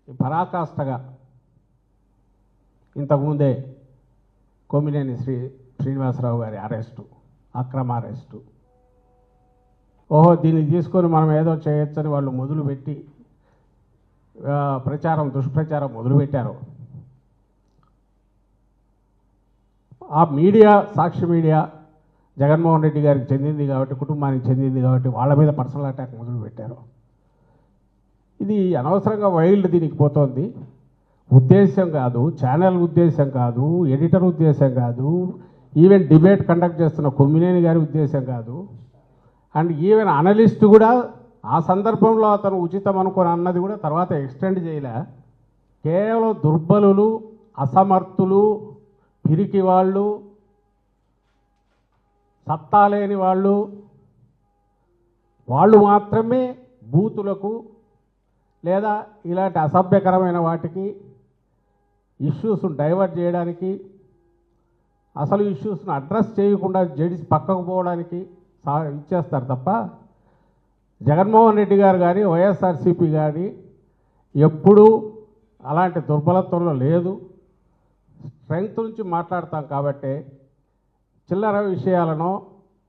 పరాకాష్ఠగా ఇంతకుముందే కొమ్మినేని శ్రీనివాసరావు గారి అరెస్టు, అక్రమ అరెస్టు. ఓహో దీన్ని తీసుకొని మనం ఏదో చేయొచ్చని వాళ్ళు మొదలుపెట్టి దుష్ప్రచారం మొదలుపెట్టారు. ఆ మీడియా, సాక్షి మీడియా జగన్మోహన్ రెడ్డి గారికి చెందింది కాబట్టి, కుటుంబానికి చెందింది కాబట్టి వాళ్ళ మీద పర్సనల్ అటాక్ మొదలుపెట్టారు. ఇది అనవసరంగా వైల్డ్ దీనికి పోతోంది. ఉద్దేశం కాదు, ఛానల్ ఉద్దేశం కాదు, ఎడిటర్ ఉద్దేశం కాదు, ఈవెన్ డిబేట్ కండక్ట్ చేస్తున్న కొమ్మినేని గారి ఉద్దేశం కాదు. అండ్ ఈవెన్ అనలిస్ట్ కూడా ఆ సందర్భంలో అతను ఉచితం అనుకుని అన్నది కూడా తర్వాత ఎక్స్టెండ్ చేయలే. కేవలం దుర్బలులు, అసమర్థులు, పిరికి వాళ్ళు, సత్తా లేని వాళ్ళు మాత్రమే బూతులకు లేదా ఇలాంటి అసభ్యకరమైన వాటికి ఇష్యూస్ను డైవర్ట్ చేయడానికి, అసలు ఇష్యూస్ను అడ్రస్ చేయకుండా జడిసి పక్కకు పోవడానికి ఇచ్చేస్తారు తప్ప జగన్మోహన్ రెడ్డి గారు కానీ వైఎస్ఆర్సీపీ కానీ ఎప్పుడూ అలాంటి దుర్బలత్వంలో లేదు. స్ట్రెంగ్త్ నుంచి మాట్లాడతాం కాబట్టి చిల్లర విషయాలను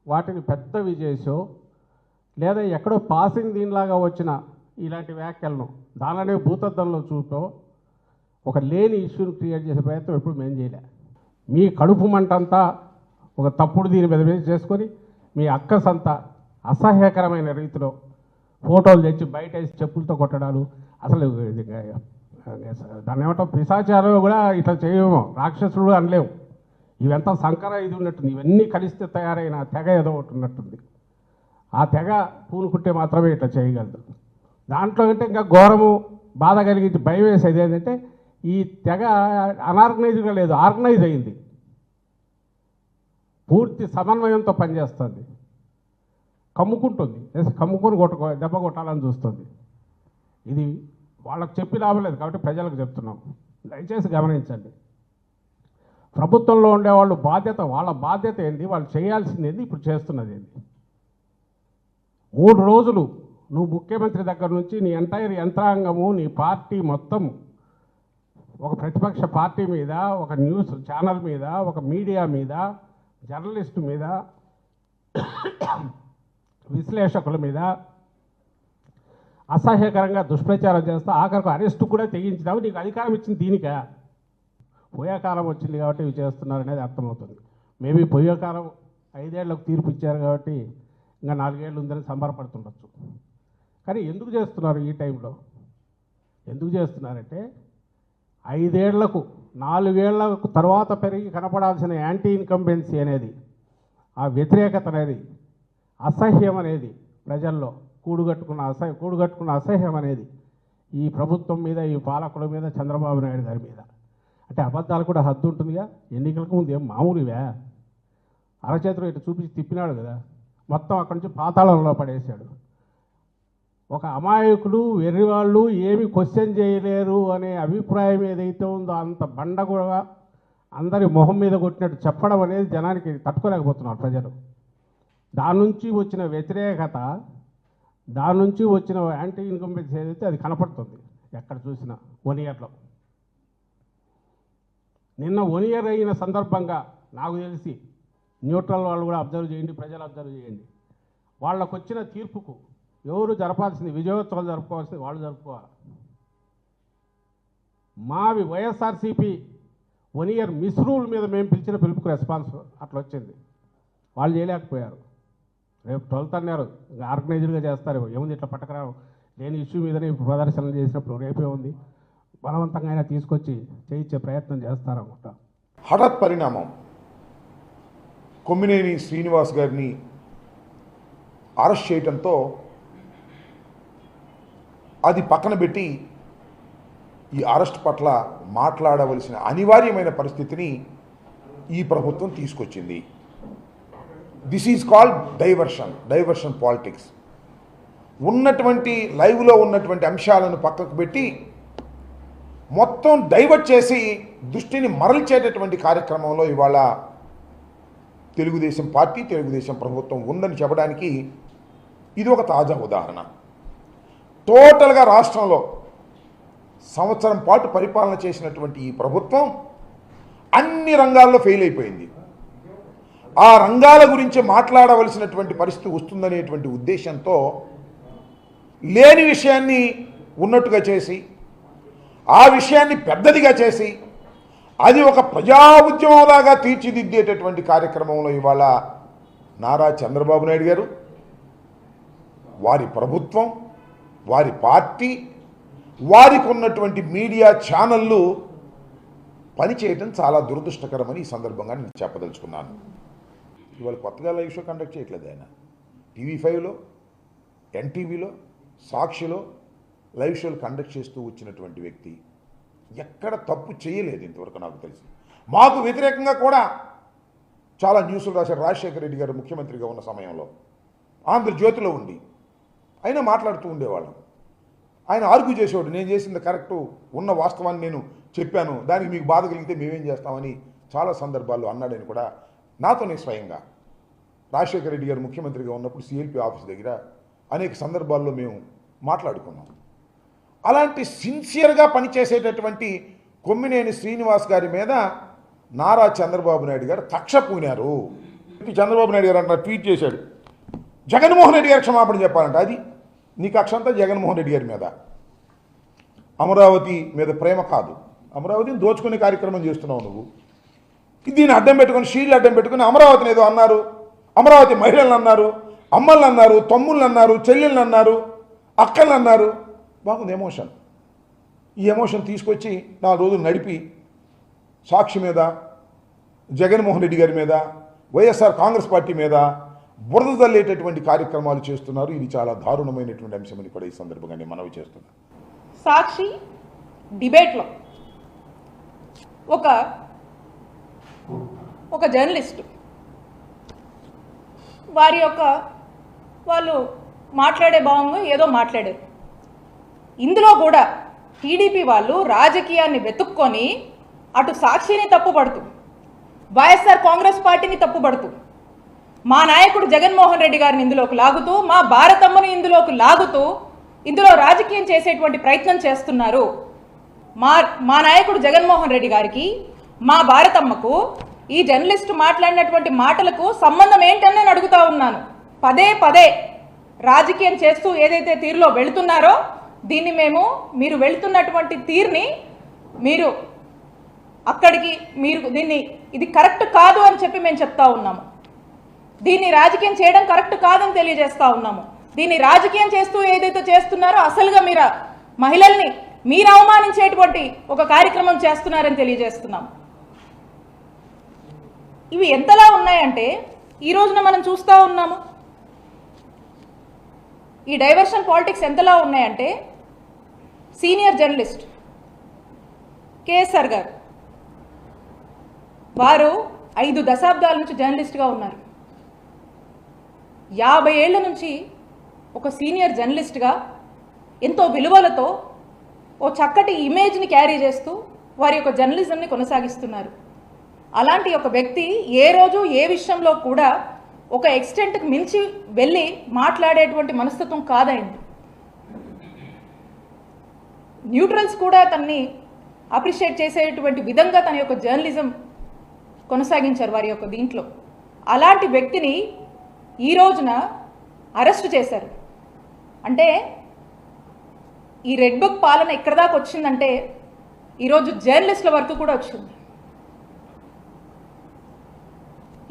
వాటిని పెద్దవి చేసో లేదా ఎక్కడో పాసింగ్ దీనిలాగా వచ్చిన ఇలాంటి వ్యాఖ్యలను దానినే భూతద్దంలో చూపో ఒక లేని ఇష్యూని క్రియేట్ చేసే ప్రయత్నం ఎప్పుడు మేము చేయలే. మీ కడుపు మంటంతా ఒక తప్పుడు దీని మీద చేసుకొని మీ అక్కసంతా అసహ్యకరమైన రీతిలో ఫోటోలు తెచ్చి బయట వేసి చెప్పులతో కొట్టడాలు, అసలు దాన్ని ఏమంటాం పిశాచాలు కూడా ఇట్లా చేయము, రాక్షసులు అనలేము. ఇవంతా సంకర ఇది ఉన్నట్టుంది. ఇవన్నీ కలిస్తే తయారైన తెగ ఏదో ఒకటి ఉన్నట్టుంది. ఆ తెగ పూనుకుంటే మాత్రమే ఇట్లా చేయగలదు. దాంట్లో అంటే ఇంకా ఘోరము, బాధ కలిగించి భయం వేసేది ఏంటంటే ఈ తెగ అనార్గనైజ్గా లేదు, ఆర్గనైజ్ అయింది, పూర్తి సమన్వయంతో పనిచేస్తుంది. కమ్ముకుంటుంది, కమ్ముకొని దెబ్బ కొట్టాలని చూస్తుంది. ఇది వాళ్ళకు చెప్పి లాభలేదు కాబట్టి ప్రజలకు చెప్తున్నాం, దయచేసి గమనించండి. ప్రభుత్వంలో ఉండేవాళ్ళు వాళ్ళ బాధ్యత ఏంది, వాళ్ళు చేయాల్సింది ఏంది, ఇప్పుడు చేస్తున్నది ఏంది. 3 రోజులు నువ్వు ముఖ్యమంత్రి దగ్గర నుంచి నీ ఎంటైర్ యంత్రాంగము, నీ పార్టీ మొత్తం ఒక ప్రతిపక్ష పార్టీ మీద, ఒక న్యూస్ ఛానల్ మీద, ఒక మీడియా మీద, జర్నలిస్టు మీద, విశ్లేషకుల మీద అసహ్యకరంగా దుష్ప్రచారం చేస్తా ఆఖరికి అరెస్టు కూడా తెగించినావు. నీకు అధికారం ఇచ్చింది దీనికా? పోయే కాలం వచ్చింది కాబట్టి ఇవి చేస్తున్నారు అనేది అర్థమవుతుంది. మేబీ పోయే కాలం 5 ఏళ్లకు తీర్పు ఇచ్చారు కాబట్టి ఇంకా 4 ఏళ్ళు ఉందని సంబరపడుతుండొచ్చు. కానీ ఎందుకు చేస్తున్నారు ఈ టైంలో? ఎందుకు చేస్తున్నారంటే 5 ఏళ్లకు 4 ఏళ్లకు తర్వాత పెరిగి కనపడాల్సిన యాంటీ ఇన్కంబెన్సీ అనేది, ఆ వ్యతిరేకత అనేది, అసహ్యం అనేది ప్రజల్లో కూడుగట్టుకున్న అసహ్యం అనేది ఈ ప్రభుత్వం మీద, ఈ పాలకుల మీద, చంద్రబాబు నాయుడు గారి మీద. అంటే అబద్ధాలు కూడా హద్దు ఉంటుందిగా. ఎన్నికలకు ముందు ఏం మామూలువే? అరచేతిలో ఇటు చూపించి తిప్పినాడు కదా, మొత్తం అక్కడి నుంచి పాతాళంలో పడేశాడు. ఒక అమాయకులు, వెర్రివాళ్ళు ఏమి క్వశ్చన్ చేయలేరు అనే అభిప్రాయం ఏదైతే ఉందో అంత బండ కూడా అందరి మొహం మీద కొట్టినట్టు చెప్పడం అనేది జనానికి తట్టుకోలేకపోతున్నారు ప్రజలు. దాని నుంచి వచ్చిన వ్యతిరేకత, దాని నుంచి వచ్చిన యాంటీ ఇన్కంబెన్సీ ఏదైతే అది కనపడుతుంది ఎక్కడ చూసినా. 1 ఇయర్లో నిన్న 1 ఇయర్ అయిన సందర్భంగా నాకు తెలిసి న్యూట్రల్ వాళ్ళు కూడా అబ్జర్వ్ చేయండి, ప్రజలు అబ్జర్వ్ చేయండి. వాళ్ళకు వచ్చిన తీర్పుకు ఎవరు జరపాల్సింది, విజయోత్సవాలు జరుపుకోవాల్సింది వాళ్ళు జరుపుకోవాలి. మావి వైఎస్ఆర్సీపీ 1 ఇయర్ మిస్ రూల్ మీద మేము పిలిచిన పిలుపుకు రెస్పాన్స్ అట్లా వచ్చింది. వాళ్ళు చేయలేకపోయారు. రేపు 12th అన్నారు, ఇంకా ఆర్గనైజ్డ్గా చేస్తారు. ఏముంది, ఇట్లా పట్టకరావు లేని ఇష్యూ మీదనే ప్రదర్శనలు చేసినప్పుడు రేపే ఉంది, బలవంతంగా అయినా తీసుకొచ్చి చేయించే ప్రయత్నం చేస్తారనుకుంటా. హఠాత్ పరిణామం కొమ్మినేని శ్రీనివాస్ గారిని అరెస్ట్ చేయడంతో అది పక్కన పెట్టి ఈ అరెస్ట్ పట్ల మాట్లాడవలసిన అనివార్యమైన పరిస్థితిని ఈ ప్రభుత్వం తీసుకొచ్చింది. This is called diversion politics. ఉన్నటువంటి లైవ్లో ఉన్నటువంటి అంశాలను పక్కకు పెట్టి మొత్తం డైవర్ట్ చేసి దృష్టిని మరల్చేటటువంటి కార్యక్రమంలో ఇవాళ తెలుగుదేశం పార్టీ, తెలుగుదేశం ప్రభుత్వం ఉందని చెప్పడానికి ఇది ఒక తాజా ఉదాహరణ. టోటల్గా రాష్ట్రంలో సంవత్సరం పాటు పరిపాలన చేసినటువంటి ఈ ప్రభుత్వం అన్ని రంగాల్లో ఫెయిల్ అయిపోయింది. ఆ రంగాల గురించి మాట్లాడవలసినటువంటి పరిస్థితి వస్తుందనేటువంటి ఉద్దేశంతో లేని విషయాన్ని ఉన్నట్టుగా చేసి, ఆ విషయాన్ని పెద్దదిగా చేసి, అది ఒక ప్రజా ఉద్యమంలాగా తీర్చిదిద్దేటటువంటి కార్యక్రమంలో ఇవాళ నారా చంద్రబాబు నాయుడు గారు, వారి ప్రభుత్వం, వారి పార్టీ, వారికి ఉన్నటువంటి మీడియా ఛానళ్ళు పనిచేయటం చాలా దురదృష్టకరమని ఈ సందర్భంగా నేను చెప్పదలుచుకున్నాను. ఇవాళ కొత్తగా లైవ్ షో కండక్ట్ చేయట్లేదు ఆయన. TV5లో, NTVలో, సాక్షిలో లైవ్ షోలు కండక్ట్ చేస్తూ వచ్చినటువంటి వ్యక్తి ఎక్కడ తప్పు చేయలేదు ఇంతవరకు నాకు తెలిసి. మాకు వ్యతిరేకంగా కూడా చాలా న్యూస్లు రాశారు. రాజశేఖర రెడ్డి గారు ముఖ్యమంత్రిగా ఉన్న సమయంలో ఆంధ్రజ్యోతిలో ఉండి అయినా మాట్లాడుతూ ఉండేవాళ్ళం. ఆయన ఆర్గ్యూ చేసేవాడు, నేను చేసింది కరెక్టు, ఉన్న వాస్తవాన్ని నేను చెప్పాను, దానికి మీకు బాధ కలిగితే మేమేం చేస్తామని చాలా సందర్భాల్లో అన్నాడని కూడా నాతోనే స్వయంగా రాజశేఖర రెడ్డి గారు ముఖ్యమంత్రిగా ఉన్నప్పుడు CLP ఆఫీస్ దగ్గర అనేక సందర్భాల్లో మేము మాట్లాడుకున్నాం. అలాంటి సిన్సియర్గా పనిచేసేటటువంటి కొమ్మినేని శ్రీనివాస్ గారి మీద నారా చంద్రబాబు నాయుడు గారు కక్ష పూనారు. చంద్రబాబు నాయుడు గారు అంట ట్వీట్ చేశాడు, జగన్మోహన్ రెడ్డి గారు క్షమాపణ చెప్పాలంట. అది నీ కక్ష అంతా జగన్మోహన్ రెడ్డి గారి మీద. అమరావతి మీద ప్రేమ కాదు, అమరావతిని దోచుకునే కార్యక్రమం చేస్తున్నావు నువ్వు. దీన్ని అడ్డం పెట్టుకుని, షీల్డ్ అడ్డం పెట్టుకుని అమరావతిని ఏదో అన్నారు, అమరావతి మహిళలను అన్నారు, అమ్మల్ని అన్నారు, తమ్ముళ్ళని అన్నారు, చెల్లెళ్ళని అన్నారు, అక్కల్ని అన్నారు. బాగుంది ఎమోషన్. ఈ ఎమోషన్ తీసుకొచ్చి 4 రోజులు నడిపి సాక్షి మీద, జగన్మోహన్ రెడ్డి గారి మీద, వైఎస్ఆర్ కాంగ్రెస్ పార్టీ మీద బురద తల్లేటటువంటి కార్యక్రమాలు చేస్తున్నారు. ఇది చాలా దారుణమైనటువంటి అంశమని కూడా ఈ సందర్భంగా నేను మనవి చేస్తున్నాను. సాక్షి డిబేట్లో ఒక జర్నలిస్ట్ వాళ్ళు మాట్లాడే భావంగా ఏదో మాట్లాడారు. ఇందులో కూడా టీడీపీ వాళ్ళు రాజకీయాన్ని వెతుక్కొని అటు సాక్షిని తప్పుపడుతూ, వైఎస్ఆర్ కాంగ్రెస్ పార్టీని తప్పుపడుతూ, మా నాయకుడు జగన్మోహన్ రెడ్డి గారిని ఇందులోకి లాగుతూ, మా భారతమ్మను ఇందులోకి లాగుతూ ఇందులో రాజకీయం చేసేటువంటి ప్రయత్నం చేస్తున్నారు. మా నాయకుడు జగన్మోహన్ రెడ్డి గారికి, మా భారతమ్మకు ఈ జర్నలిస్ట్ మాట్లాడినటువంటి మాటలకు సంబంధం ఏంటని నేను అడుగుతా ఉన్నాను. పదే పదే రాజకీయం చేస్తూ ఏదైతే తీరులో వెళుతున్నారో దీన్ని మీరు వెళుతున్నటువంటి తీరుని ఇది కరెక్ట్ కాదు అని చెప్పి మేము చెప్తా ఉన్నాము. దీన్ని రాజకీయం చేయడం కరెక్ట్ కాదని తెలియజేస్తా ఉన్నాము. దీన్ని రాజకీయం చేస్తూ ఏదైతే చేస్తున్నారో అసలుగా మహిళల్ని మీరు అవమానించేటువంటి ఒక కార్యక్రమం చేస్తున్నారని తెలియజేస్తున్నాము. ఇవి ఎంతలా ఉన్నాయంటే ఈ రోజున మనం చూస్తూ ఉన్నాము. ఈ డైవర్షన్ పాలిటిక్స్ ఎంతలా ఉన్నాయంటే సీనియర్ జర్నలిస్ట్ కేఎస్ఆర్ గారు, వారు 5 దశాబ్దాల నుంచి జర్నలిస్ట్గా ఉన్నారు. 50 ఏళ్ల నుంచి ఒక సీనియర్ జర్నలిస్ట్గా ఎంతో విలువలతో ఓ చక్కటి ఇమేజ్ని క్యారీ చేస్తూ వారి యొక్క జర్నలిజంని కొనసాగిస్తున్నారు. అలాంటి ఒక వ్యక్తి ఏ రోజు ఏ విషయంలో కూడా ఒక ఎక్స్టెంట్కి మించి వెళ్ళి మాట్లాడేటువంటి మనస్తత్వం కాదైంది. న్యూట్రల్స్ కూడా తనని అప్రిషియేట్ చేసేటువంటి విధంగా తన యొక్క జర్నలిజం కొనసాగించారు వారి యొక్క దీంట్లో. అలాంటి వ్యక్తిని ఈ రోజున అరెస్ట్ చేశారు. అంటే ఈ రెడ్ బుక్ పాలన ఎక్కడ దాకా వచ్చిందంటే ఈరోజు జర్నలిస్టుల వరకు కూడా వచ్చింది.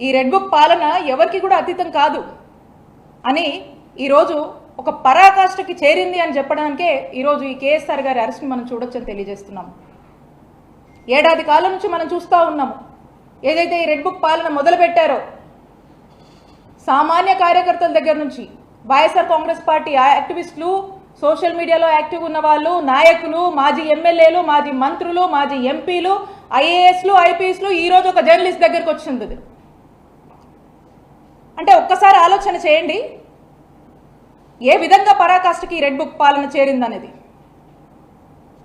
ఈ రెడ్ బుక్ పాలన ఎవరికి కూడా అతీతం కాదు అని ఈరోజు ఒక పరాకాష్ఠకి చేరింది అని చెప్పడానికే ఈరోజు ఈ కేఎస్ఆర్ గారి అరెస్ట్ని మనం చూడొచ్చని తెలియజేస్తున్నాము. ఏడాది కాలం నుంచి మనం చూస్తూ ఉన్నాము. ఏదైతే ఈ రెడ్ బుక్ పాలన మొదలుపెట్టారో సామాన్య కార్యకర్తల దగ్గర నుంచి వైఎస్ఆర్ కాంగ్రెస్ పార్టీ యాక్టివిస్టులు, సోషల్ మీడియాలో యాక్టివ్ ఉన్న వాళ్ళు, నాయకులు, మాజీ ఎమ్మెల్యేలు, మాజీ మంత్రులు, మాజీ ఎంపీలు, ఐఏఎస్లు, ఐపీఎస్లు ఈరోజు ఒక జర్నలిస్ట్ దగ్గరకు వచ్చింది. అంటే ఒక్కసారి ఆలోచన చేయండి ఏ విధంగా పరాకాష్ఠకి రెడ్ బుక్ పాలన చేరిందనేది.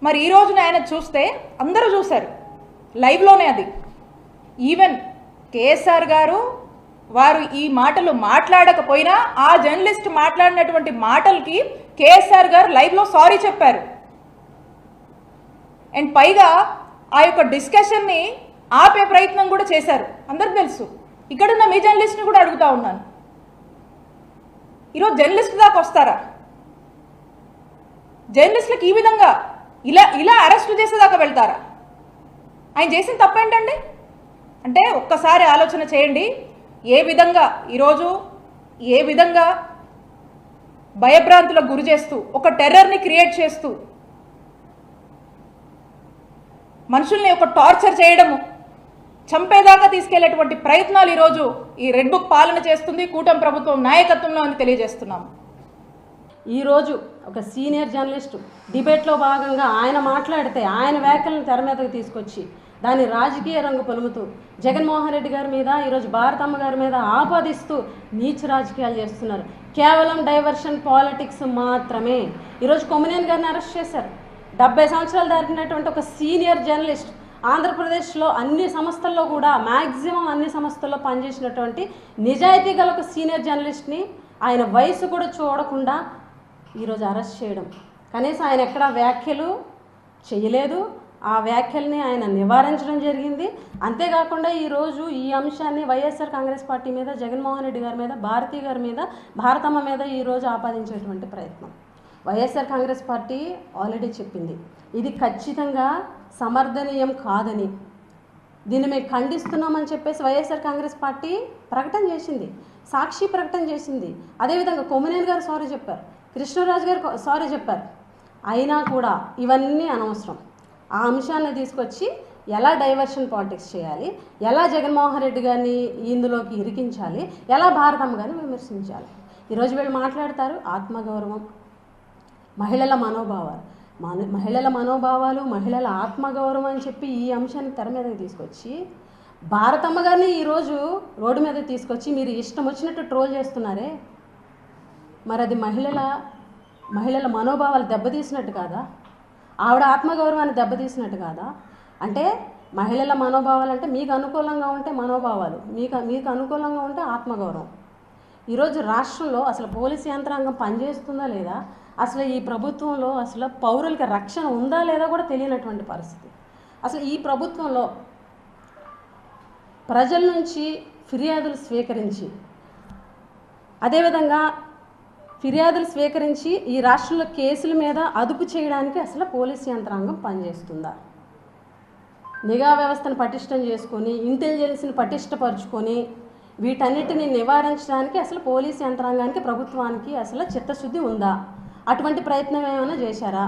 మరి ఈ రోజున ఆయన చూస్తే అందరూ చూశారు లైవ్లోనే. అది ఈవెన్ కేఎస్ఆర్ గారు వారు ఈ మాటలు మాట్లాడకపోయినా ఆ జర్నలిస్ట్ మాట్లాడినటువంటి మాటలకి కేఎస్ఆర్ గారు లైవ్లో సారీ చెప్పారు. అండ్ పైగా ఆ యొక్క డిస్కషన్ని ఆపే ప్రయత్నం కూడా చేశారు. అందరికి తెలుసు. ఇక్కడున్న మీ జర్నలిస్ట్ని కూడా అడుగుతా ఉన్నాను, ఈరోజు జర్నలిస్ట్ దాకా వస్తారా? జర్నలిస్టులకు ఈ విధంగా ఇలా అరెస్ట్ చేసేదాకా వెళ్తారా? ఆయన చేసిన తప్పేంటండి? అంటే ఒక్కసారి ఆలోచన చేయండి. ఏ విధంగా భయభ్రాంతులకు గురి చేస్తూ, ఒక టెర్రర్ని క్రియేట్ చేస్తూ, మనుషుల్ని ఒక టార్చర్ చేయడము, చంపేదాకా తీసుకెళ్లేటువంటి ప్రయత్నాలు ఈరోజు ఈ రెడ్ బుక్ పాలన చేస్తుంది కూటమి ప్రభుత్వం నాయకత్వంలో అని తెలియజేస్తున్నాము. ఈరోజు ఒక సీనియర్ జర్నలిస్ట్ డిబేట్లో భాగంగా ఆయన మాట్లాడితే ఆయన వ్యాఖ్యలను తెర మీదకి తీసుకొచ్చి దాని రాజకీయ రంగు పొలుముతూ జగన్మోహన్ రెడ్డి గారి మీద, ఈరోజు భారతమ్మ గారి మీద ఆపాదిస్తూ నీచ రాజకీయాలు చేస్తున్నారు. కేవలం డైవర్షన్ పాలిటిక్స్ మాత్రమే. ఈరోజు కొమ్మినేని గారిని అరెస్ట్ చేశారు. 70 సంవత్సరాలు దాటినటువంటి ఒక సీనియర్ జర్నలిస్ట్, ఆంధ్రప్రదేశ్లో అన్ని సంస్థల్లో కూడా మ్యాక్సిమం అన్ని సంస్థల్లో పనిచేసినటువంటి నిజాయితీ గల ఒక సీనియర్ జర్నలిస్ట్ని ఆయన వయసు కూడా చూడకుండా ఈరోజు అరెస్ట్ చేయడం, కనీసం ఆయన ఎక్కడ వ్యాఖ్యలు చేయలేదు. ఆ వ్యాఖ్యల్ని ఆయన నివారించడం జరిగింది. అంతేకాకుండా ఈరోజు ఈ అంశాన్ని వైఎస్ఆర్ కాంగ్రెస్ పార్టీ మీద, జగన్మోహన్ రెడ్డి గారి మీద, భారతి గారి మీద, భారతమ్మ మీద ఈరోజు ఆపాదించేటువంటి ప్రయత్నం. వైఎస్ఆర్ కాంగ్రెస్ పార్టీ ఆల్రెడీ చెప్పింది, ఇది ఖచ్చితంగా సమర్థనీయం కాదని. దీన్ని మేము ఖండిస్తున్నామని చెప్పేసి వైఎస్ఆర్ కాంగ్రెస్ పార్టీ ప్రకటన చేసింది, సాక్షి ప్రకటన చేసింది. అదేవిధంగా కొమ్మినేని గారు సారీ చెప్పారు, కృష్ణరాజు గారు సారీ చెప్పారు. అయినా కూడా ఇవన్నీ అనవసరం. ఆ అంశాన్ని తీసుకొచ్చి ఎలా డైవర్షన్ పాలిటిక్స్ చేయాలి, ఎలా జగన్మోహన్ రెడ్డి గారిని ఇందులోకి ఇరికించాలి, ఎలా భారతమ్మ గారిని విమర్శించాలి. ఈరోజు వీళ్ళు మాట్లాడతారు ఆత్మగౌరవం, మహిళల మనోభావాలు, మహిళల ఆత్మగౌరవం అని చెప్పి ఈ అంశాన్ని తెర మీదకి తీసుకొచ్చి భారతమ్మ గారిని ఈరోజు రోడ్డు మీద తీసుకొచ్చి మీరు ఇష్టం వచ్చినట్టు ట్రోల్ చేస్తున్నారే, మరి అది మహిళల మనోభావాలు దెబ్బతీసినట్టు కాదా? ఆవిడ ఆత్మగౌరవాన్ని దెబ్బతీసినట్టు కాదా? అంటే మహిళల మనోభావాలు అంటే మీకు అనుకూలంగా ఉంటే మనోభావాలు, మీకు అనుకూలంగా ఉంటే ఆత్మగౌరవం. ఈరోజు రాష్ట్రంలో అసలు పోలీసు యంత్రాంగం పనిచేస్తుందా లేదా, అసలు ఈ ప్రభుత్వంలో అసలు పౌరులకి రక్షణ ఉందా లేదా కూడా తెలియనటువంటి పరిస్థితి. అసలు ఈ ప్రభుత్వంలో ప్రజల నుంచి ఫిర్యాదులు స్వీకరించి ఈ రాష్ట్రంలో కేసుల మీద అదుపు చేయడానికి అసలు పోలీస్ యంత్రాంగం పనిచేస్తుందా? నిఘా వ్యవస్థను పటిష్టం చేసుకొని, ఇంటెలిజెన్స్ని పటిష్టపరుచుకొని వీటన్నిటిని నివారించడానికి అసలు పోలీస్ యంత్రాంగానికి, ప్రభుత్వానికి అసలు చిత్తశుద్ధి ఉందా? అటువంటి ప్రయత్నం ఏమైనా చేశారా?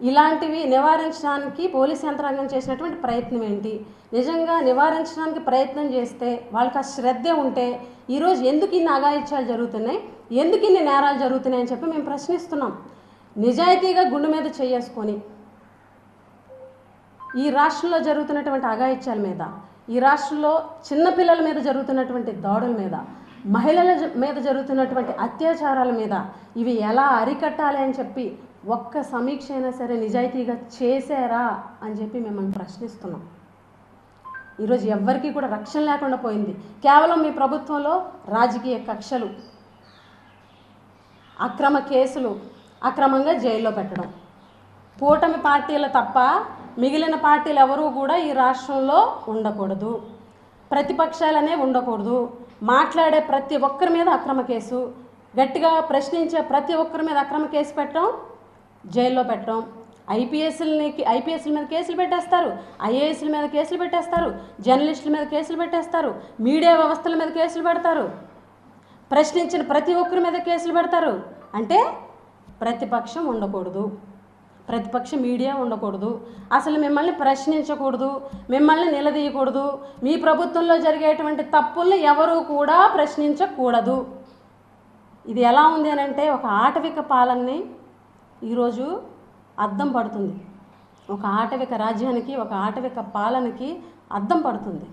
ఇలాంటివి నివారించడానికి పోలీస్ యంత్రాంగం చేసినటువంటి ప్రయత్నం ఏంటి? నిజంగా నివారించడానికి ప్రయత్నం చేస్తే, వాళ్ళకి ఆ శ్రద్ధ ఉంటే ఈరోజు ఎందుకు ఇన్ని అఘాయిత్యాలు జరుగుతున్నాయి, ఎందుకు ఇన్ని నేరాలు జరుగుతున్నాయని చెప్పి మేము ప్రశ్నిస్తున్నాం. నిజాయితీగా గుండె మీద చేసుకొని ఈ రాష్ట్రంలో జరుగుతున్నటువంటి అఘాయిత్యాల మీద, ఈ రాష్ట్రంలో చిన్నపిల్లల మీద జరుగుతున్నటువంటి దాడుల మీద, మహిళల మీద జరుగుతున్నటువంటి అత్యాచారాల మీద ఇవి ఎలా అరికట్టాలి అని చెప్పి ఒక్క సమీక్ష అయినా సరే నిజాయితీగా చేశారా అని చెప్పి మిమ్మల్ని ప్రశ్నిస్తున్నాం. ఈరోజు ఎవ్వరికీ కూడా రక్షణ లేకుండా పోయింది. కేవలం మీ ప్రభుత్వంలో రాజకీయ కక్షలు, అక్రమ కేసులు, అక్రమంగా జైల్లో పెట్టడం, కూటమి పార్టీలు తప్ప మిగిలిన పార్టీలు ఎవరూ కూడా ఈ రాష్ట్రంలో ఉండకూడదు, ప్రతిపక్షాలనే ఉండకూడదు, మాట్లాడే ప్రతి ఒక్కరి మీద అక్రమ కేసు, గట్టిగా ప్రశ్నించే ప్రతి ఒక్కరి మీద అక్రమ కేసు పెట్టడం, జైల్లో పెట్టడం, ఐపీఎస్ల మీద కేసులు పెట్టేస్తారు, ఐఏఎస్ల మీద కేసులు పెట్టేస్తారు, జర్నలిస్టుల మీద కేసులు పెట్టేస్తారు, మీడియా వ్యవస్థల మీద కేసులు పెడతారు, ప్రశ్నించిన ప్రతి ఒక్కరి మీద కేసులు పెడతారు. అంటే ప్రతిపక్షం ఉండకూడదు, ప్రతిపక్ష మీడియా ఉండకూడదు, అసలు మిమ్మల్ని ప్రశ్నించకూడదు, మిమ్మల్ని నిలదీయకూడదు, మీ ప్రభుత్వంలో జరిగేటువంటి తప్పుల్ని ఎవరూ కూడా ప్రశ్నించకూడదు. ఇది ఎలా ఉంది అని అంటే ఒక ఆటవిక పాలనని ఈరోజు అద్దం పడుతుంది, ఒక ఆటవిక రాజ్యానికి, ఒక ఆటవిక పాలనకి అద్దం పడుతుంది.